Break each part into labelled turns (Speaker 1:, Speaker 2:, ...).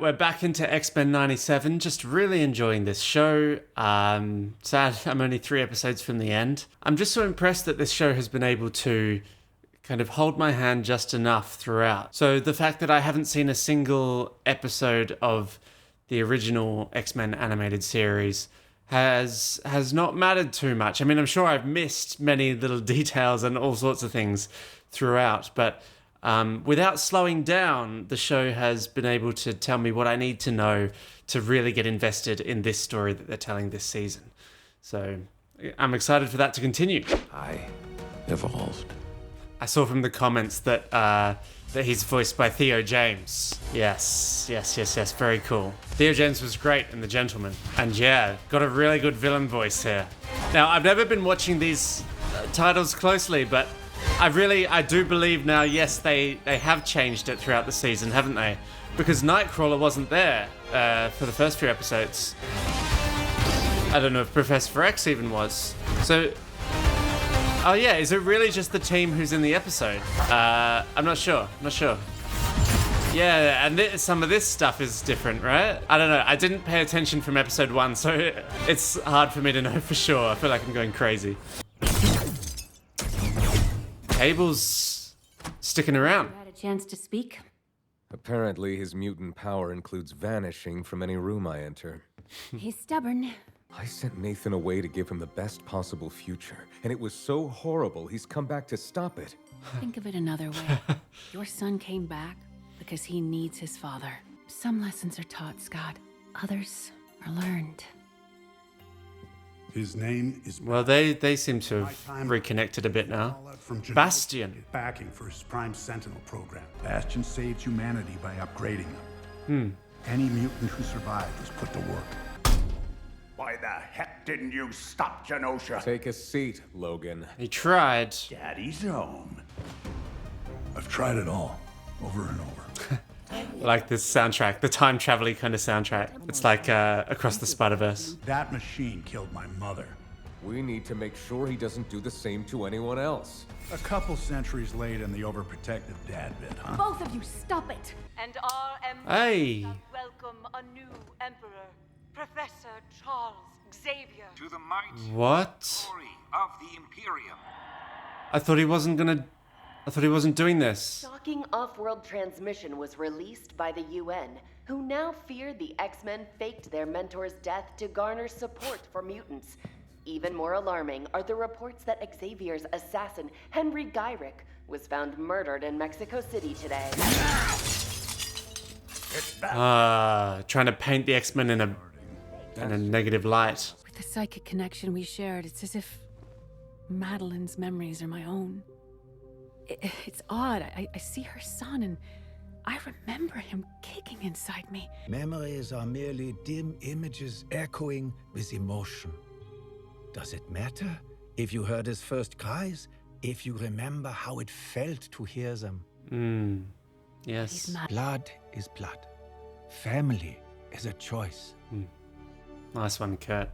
Speaker 1: right, we're back into X-Men 97. Just really enjoying this show. Sad I'm only 3 episodes from the end. I'm just so impressed that this show has been able to kind of hold my hand just enough throughout. So the fact that I haven't seen a single episode of the original X-Men animated series has not mattered too much. I mean, I'm sure I've missed many little details and all sorts of things throughout, but without slowing down, the show has been able to tell me what I need to know to really get invested in this story that they're telling this season. So I'm excited for that to continue.
Speaker 2: I evolved.
Speaker 1: I saw from the comments that that he's voiced by Theo James. Yes, very cool. Theo James was great in The Gentleman. And yeah, got a really good villain voice here. Now, I've never been watching these titles closely, but I do believe now, yes, they have changed it throughout the season, haven't they? Because Nightcrawler wasn't there for the first few episodes. I don't know if Professor X even was. So, oh yeah, is it really just the team who's in the episode? I'm not sure. Yeah, and some of this stuff is different, right? I don't know. I didn't pay attention from episode 1, so it's hard for me to know for sure. I feel like I'm going crazy. Cable's sticking around.
Speaker 3: You had a chance to speak?
Speaker 2: Apparently, his mutant power includes vanishing from any room I enter.
Speaker 3: He's stubborn.
Speaker 2: I sent Nathan away to give him the best possible future, and it was so horrible he's come back to stop it.
Speaker 3: Think of it another way. Your son came back because he needs his father. Some lessons are taught, Scott. Others are learned.
Speaker 4: His name is...
Speaker 1: Well, they seem to have reconnected a bit now. Bastion.
Speaker 4: Backing for his Prime Sentinel program. Bastion saved humanity by upgrading them. Any mutant who survived was put to work.
Speaker 5: Why the heck didn't you stop Genosha?
Speaker 2: Take a seat, Logan.
Speaker 1: He tried.
Speaker 5: Daddy's home.
Speaker 4: I've tried it all, over and over.
Speaker 1: Like this soundtrack, the time travel-y kind of soundtrack. It's like Across the Spider-Verse.
Speaker 4: That machine killed my mother.
Speaker 2: We need to make sure he doesn't do the same to anyone else.
Speaker 4: A couple centuries late in the overprotective dad bit, huh?
Speaker 3: Both of you, stop it!
Speaker 6: And our emperor
Speaker 1: Hey.
Speaker 6: welcome a new emperor, Professor Charles Xavier.
Speaker 7: To the might
Speaker 1: What?
Speaker 7: glory of the Imperium.
Speaker 1: I thought he wasn't doing this.
Speaker 8: Shocking off-world transmission was released by the UN, who now fear the X-Men faked their mentor's death to garner support for mutants. Even more alarming are the reports that Xavier's assassin, Henry Gyrick, was found murdered in Mexico City today.
Speaker 1: Trying to paint the X-Men in a negative light.
Speaker 3: With the psychic connection we shared, it's as if Madeline's memories are my own. It's odd. I see her son, and I remember him kicking inside me.
Speaker 9: Memories are merely dim images echoing with emotion. Does it matter if you heard his first cries? If you remember how it felt to hear them?
Speaker 1: Yes.
Speaker 9: Blood is blood. Family is a choice.
Speaker 1: Nice one, Kurt.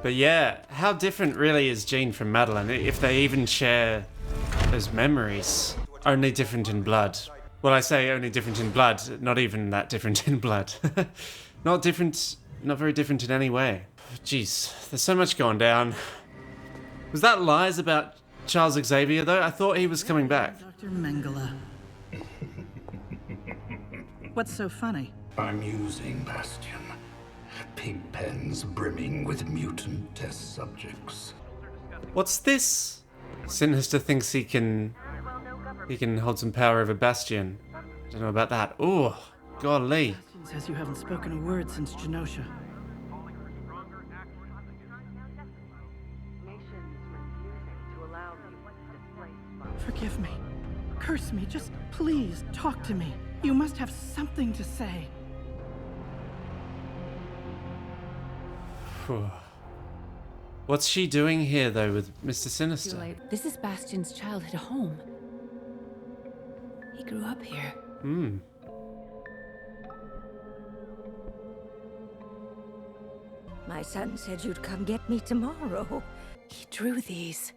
Speaker 1: But yeah, how different really is Jean from Madeline, if they even share those memories? Only different in blood. Well, I say only different in blood, not even that different in blood. Not very different in any way. Jeez, there's so much going down. Was that lies about Charles Xavier, though? I thought he was coming back.
Speaker 10: Dr. Mengele. What's so funny?
Speaker 5: I'm using Bastion. Pig pens brimming with mutant test subjects.
Speaker 1: What's this? Sinister thinks he can hold some power over Bastion. I don't know about that. Ooh, golly.
Speaker 10: Bastion says you haven't spoken a word since Genosha. Forgive me. Curse me. Just please talk to me. You must have something to say.
Speaker 1: What's she doing here, though, with Mr. Sinister?
Speaker 3: This is Bastion's childhood home. He grew up here.
Speaker 11: My son said you'd come get me tomorrow.
Speaker 3: He drew these.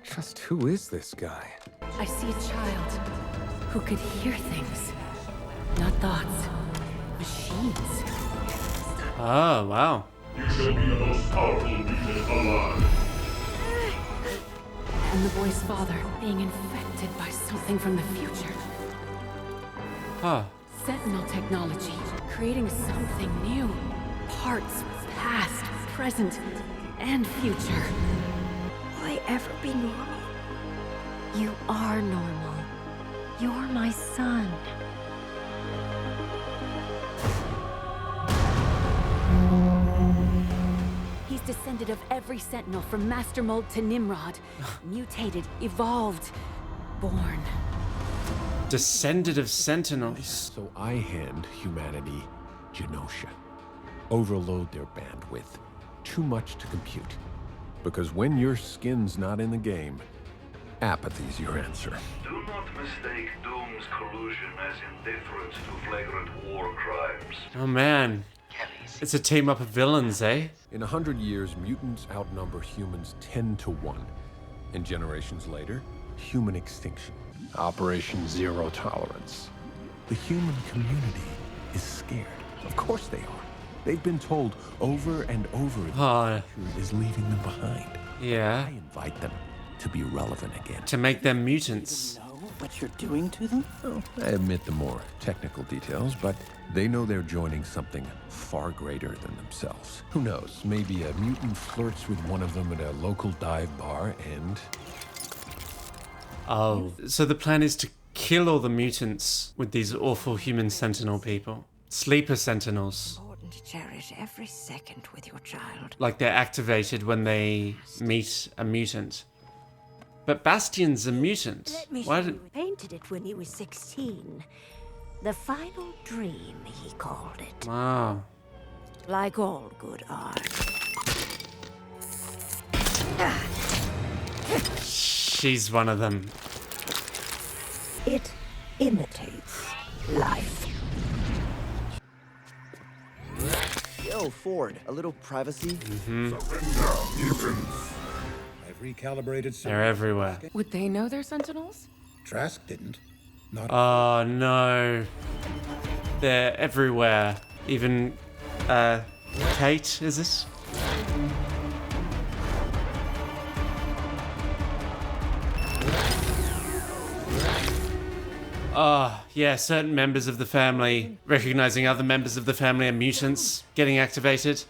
Speaker 2: Just who is this guy?
Speaker 3: I see a child who could hear things. Not thoughts. Machines.
Speaker 1: Oh, wow.
Speaker 12: You shall be the most powerful mutant alive.
Speaker 3: And the boy's father being infected by something from the future.
Speaker 1: Huh.
Speaker 3: Sentinel technology, creating something new. Parts, past, present, and future.
Speaker 11: Will I ever be normal? You are normal. You're my son.
Speaker 3: He's descended of every Sentinel from Master Mold to Nimrod. Mutated, evolved, born.
Speaker 1: Descended of Sentinels.
Speaker 13: So I hand humanity Genosha. Overload their bandwidth. Too much to compute. Because when your skin's not in the game, apathy's your answer.
Speaker 12: Do not mistake Doom's collusion as indifference to flagrant war crimes.
Speaker 1: Oh man. It's a team up of villains, eh?
Speaker 13: In 100 years, mutants outnumber humans 10 to 1. And generations later, human extinction. Operation Zero Tolerance. The human community is scared. Of course they are. They've been told over and over that the future is leaving them behind.
Speaker 1: Yeah.
Speaker 13: I invite them to be relevant again.
Speaker 1: To make them mutants.
Speaker 10: Know what you're doing to them?
Speaker 13: Well, I admit the more technical details, but they know they're joining something far greater than themselves. Who knows? Maybe a mutant flirts with one of them at a local dive bar and...
Speaker 1: Oh. So the plan is to kill all the mutants with these awful human Sentinel people. Sleeper Sentinels.
Speaker 11: Important to cherish every second with your child.
Speaker 1: Like they're activated when they meet a mutant. But Bastion's a mutant.
Speaker 11: Let me
Speaker 1: Why
Speaker 11: show
Speaker 1: did...
Speaker 11: you. He painted it when he was 16. The final dream, he called it.
Speaker 1: Wow.
Speaker 11: Like all good art.
Speaker 1: She's one of them.
Speaker 11: It imitates life.
Speaker 14: Yo, Ford, a little privacy?
Speaker 4: I've recalibrated some.
Speaker 1: They're everywhere.
Speaker 3: Would they know they're Sentinels?
Speaker 4: Trask didn't. Not.
Speaker 1: Oh no. They're everywhere. Even, Kate, is it? Oh, yeah, certain members of the family recognizing other members of the family are mutants getting activated.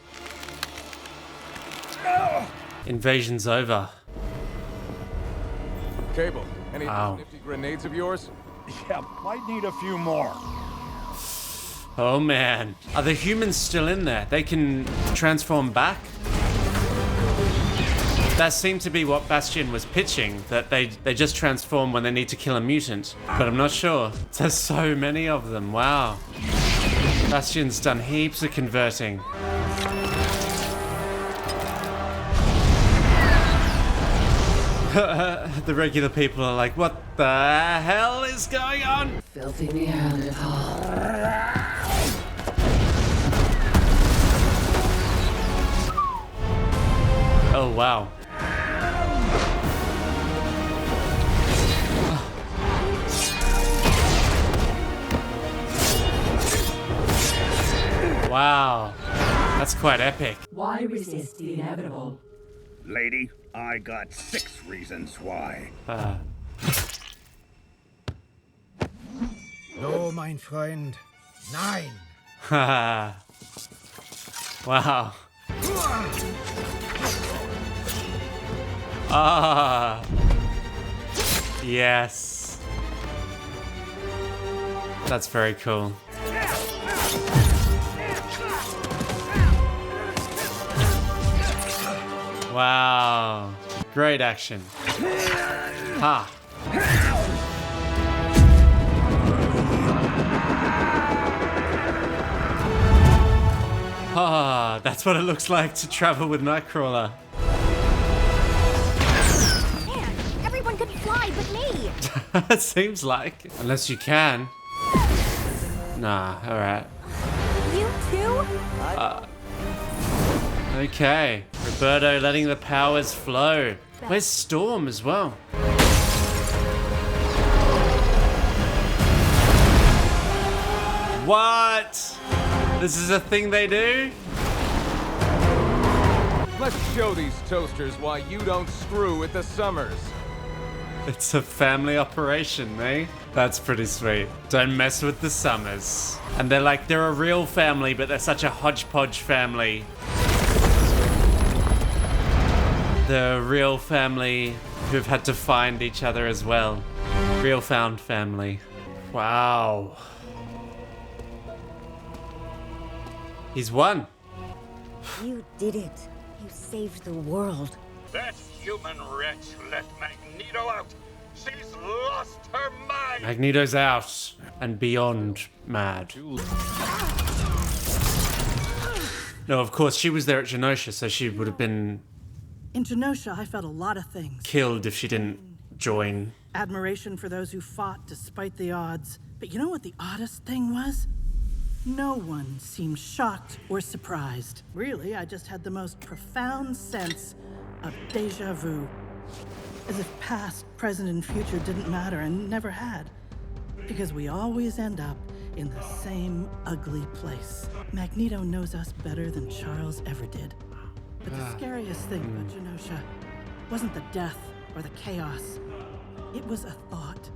Speaker 1: Invasion's over.
Speaker 2: Cable, any
Speaker 1: Ow.
Speaker 2: nifty grenades of yours?
Speaker 4: Yeah, might need a few more.
Speaker 1: Oh man. Are the humans still in there? They can transform back? That seemed to be what Bastion was pitching, that they just transform when they need to kill a mutant. But I'm not sure. There's so many of them, wow. Bastion's done heaps of converting. The regular people are like, what the hell is going on?
Speaker 3: Filthy Neanderthal.
Speaker 1: Oh, wow. Wow. That's quite epic.
Speaker 15: Why resist the inevitable?
Speaker 4: Lady, I got 6 reasons why.
Speaker 9: No, mein Freund. Nein.
Speaker 1: Haha. Wow. Ah. Yes. That's very cool. Wow. Great action. Ha. Ah, that's what it looks like to travel with Nightcrawler.
Speaker 11: Man, everyone could fly but me.
Speaker 1: It seems like. Unless you can. Nah, alright.
Speaker 11: You too?
Speaker 1: Okay. Roberto letting the powers flow. Where's Storm as well? What? This is a thing they do?
Speaker 2: Let's show these toasters why you don't screw with the Summers.
Speaker 1: It's a family operation, eh? That's pretty sweet. Don't mess with the Summers. And they're a real family, but they're such a hodgepodge family. The real family who've had to find each other as well. Real found family. Wow. He's won.
Speaker 11: You did it. You saved the world.
Speaker 7: That human wretch let Magneto out. She's lost her mind.
Speaker 1: Magneto's out and beyond mad. No, of course, she was there at Genosha, so she would have been
Speaker 10: In Genosha, I felt a lot of things.
Speaker 1: killed if she didn't join.
Speaker 10: Admiration for those who fought despite the odds. But you know what the oddest thing was? No one seemed shocked or surprised. Really, I just had the most profound sense of déjà vu. As if past, present, and future didn't matter and never had. Because we always end up in the same ugly place. Magneto knows us better than Charles ever did. But the scariest thing about Genosha wasn't the death or the chaos. It was a thought.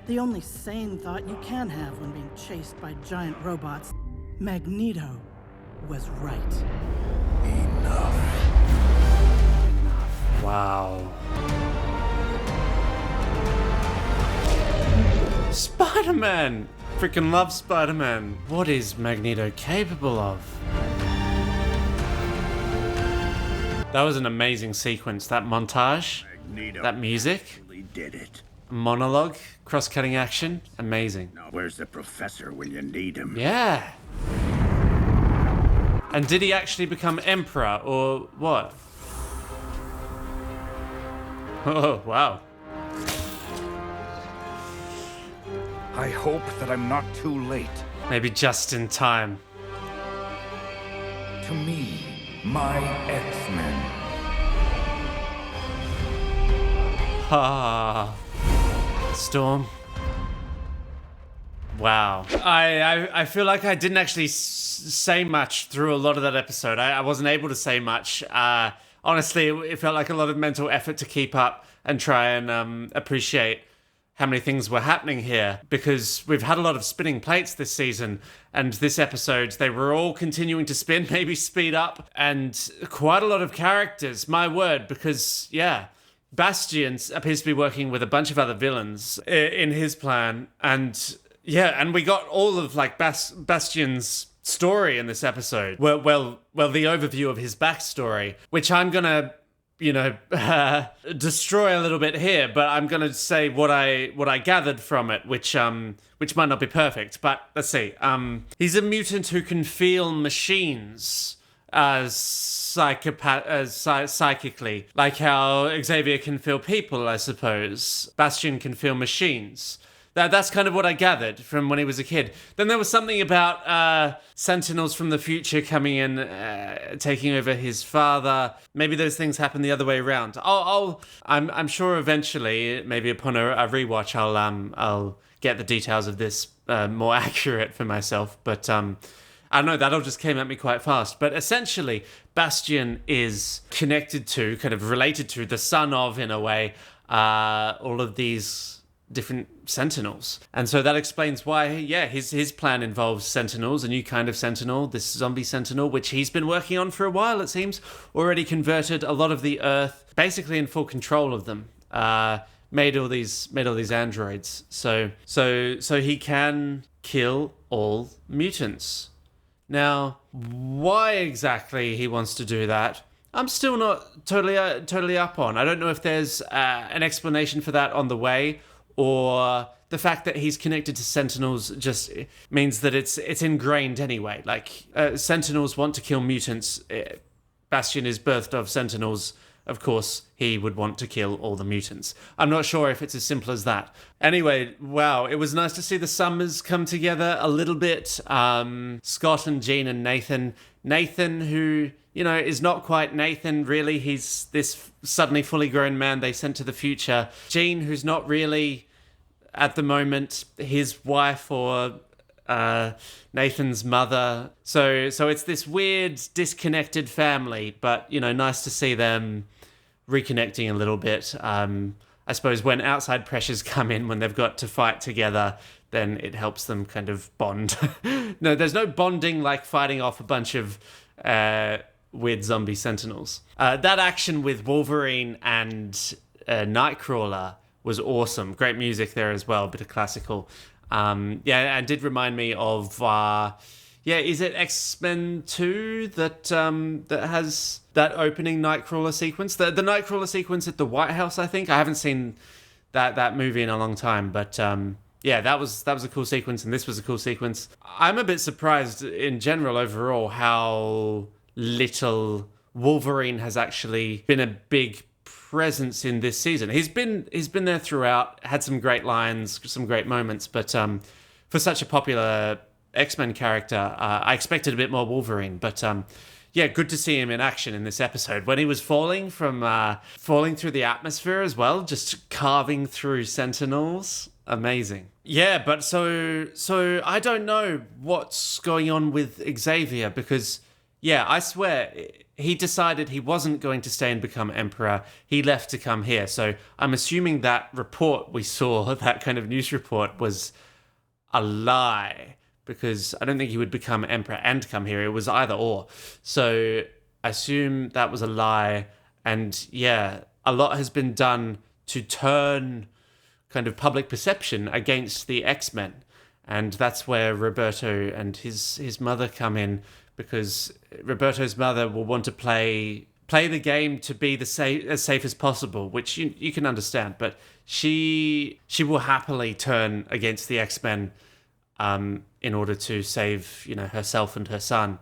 Speaker 10: The only sane thought you can have when being chased by giant robots. Magneto was right.
Speaker 1: Wow. Spider-Man! Freaking love Spider-Man. What is Magneto capable of? That was an amazing sequence. That montage,
Speaker 4: Magneto
Speaker 1: that music,
Speaker 4: really did it.
Speaker 1: monologue, cross-cutting action, amazing.
Speaker 4: Now where's the professor when you need him?
Speaker 1: Yeah. And did he actually become emperor or what? Oh, wow.
Speaker 4: I hope that I'm not too late.
Speaker 1: Maybe just in time.
Speaker 5: To me, my X-Men.
Speaker 1: Ah. Storm. Wow. I feel like I didn't actually say much through a lot of that episode. I wasn't able to say much. Honestly, it felt like a lot of mental effort to keep up and try and appreciate how many things were happening here, because we've had a lot of spinning plates this season, and this episode, they were all continuing to spin, maybe speed up, and quite a lot of characters, my word, because, yeah, Bastion appears to be working with a bunch of other villains in his plan, and, yeah, and we got all of, like, Bastion's story in this episode. Well, the overview of his backstory, which I'm gonna destroy a little bit here, but I'm gonna say what I gathered from it, which might not be perfect, but let's see. He's a mutant who can feel machines psychically, like how Xavier can feel people, I suppose. Bastion can feel machines. That's kind of what I gathered from when he was a kid. Then there was something about Sentinels from the future coming in, taking over his father. Maybe those things happen the other way around. I'm sure eventually, maybe upon a rewatch, I'll get the details of this more accurate for myself. But I don't know, that all just came at me quite fast. But essentially, Bastion is connected to, kind of related to, the son of, in a way, all of these different Sentinels. And so that explains why, yeah, his plan involves Sentinels, a new kind of Sentinel, this zombie Sentinel, which he's been working on for a while, it seems. Already converted a lot of the Earth, basically in full control of them. Made all these androids. So he can kill all mutants. Now, why exactly he wants to do that, I'm still not totally up on. I don't know if there's an explanation for that on the way, or the fact that he's connected to Sentinels just means that it's ingrained anyway. Like, Sentinels want to kill mutants. Bastion is birthed of Sentinels. Of course, he would want to kill all the mutants. I'm not sure if it's as simple as that. Anyway, wow, it was nice to see the Summers come together a little bit. Scott and Jean and Nathan. Nathan, who, is not quite Nathan, really. He's this suddenly fully grown man they sent to the future. Jean, who's not really, at the moment, his wife or Nathan's mother. So it's this weird, disconnected family, but, nice to see them reconnecting a little bit. I suppose when outside pressures come in, when they've got to fight together, then it helps them kind of bond. No, there's no bonding like fighting off a bunch of weird zombie sentinels. That action with Wolverine and Nightcrawler was awesome. Great music there as well, a bit of classical. And did remind me of, is it X-Men 2 that has that opening Nightcrawler sequence? The Nightcrawler sequence at the White House, I think. I haven't seen that movie in a long time, but that was a cool sequence, and this was a cool sequence. I'm a bit surprised in general overall how little Wolverine has actually been a big presence in this season. He's been there throughout, had some great lines, some great moments, but for such a popular X-Men character, I expected a bit more Wolverine, but good to see him in action in this episode when he was falling through the atmosphere as well, just carving through Sentinels. Amazing. Yeah, but so I don't know what's going on with Xavier, because I swear he decided he wasn't going to stay and become Emperor. He left to come here. So I'm assuming that report we saw, that kind of news report, was a lie, because I don't think he would become Emperor and come here. It was either or. So I assume that was a lie. And a lot has been done to turn kind of public perception against the X-Men. And that's where Roberto and his mother come in, because Roberto's mother will want to play the game to be as safe as possible, which you can understand. But she will happily turn against the X-Men in order to save herself and her son.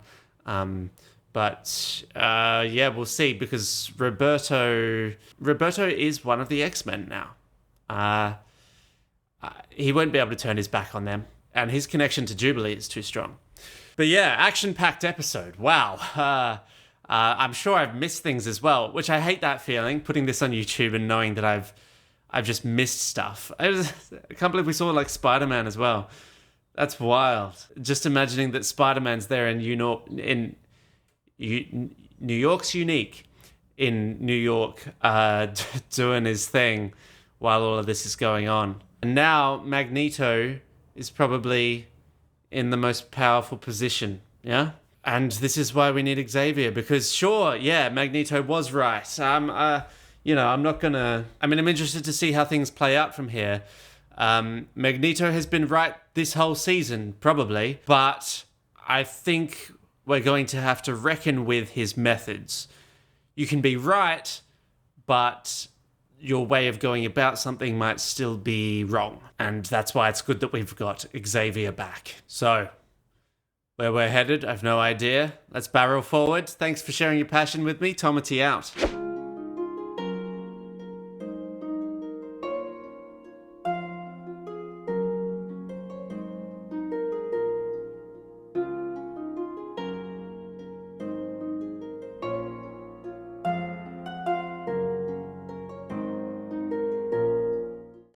Speaker 1: But we'll see, because Roberto is one of the X-Men now. He won't be able to turn his back on them, and his connection to Jubilee is too strong. But action-packed episode. Wow. I'm sure I've missed things as well, which I hate that feeling, putting this on YouTube and knowing that I've just missed stuff. I can't believe we saw like Spider-Man as well. That's wild. Just imagining that Spider-Man's there in New York's unique, in New York, doing his thing while all of this is going on. And now Magneto is probably in the most powerful position, yeah? And this is why we need Xavier, because Magneto was right. I'm interested to see how things play out from here. Magneto has been right this whole season, probably, but I think we're going to have to reckon with his methods. You can be right, but your way of going about something might still be wrong. And that's why it's good that we've got Xavier back. So, where we're headed, I've no idea. Let's barrel forward. Thanks for sharing your passion with me. Tomity out.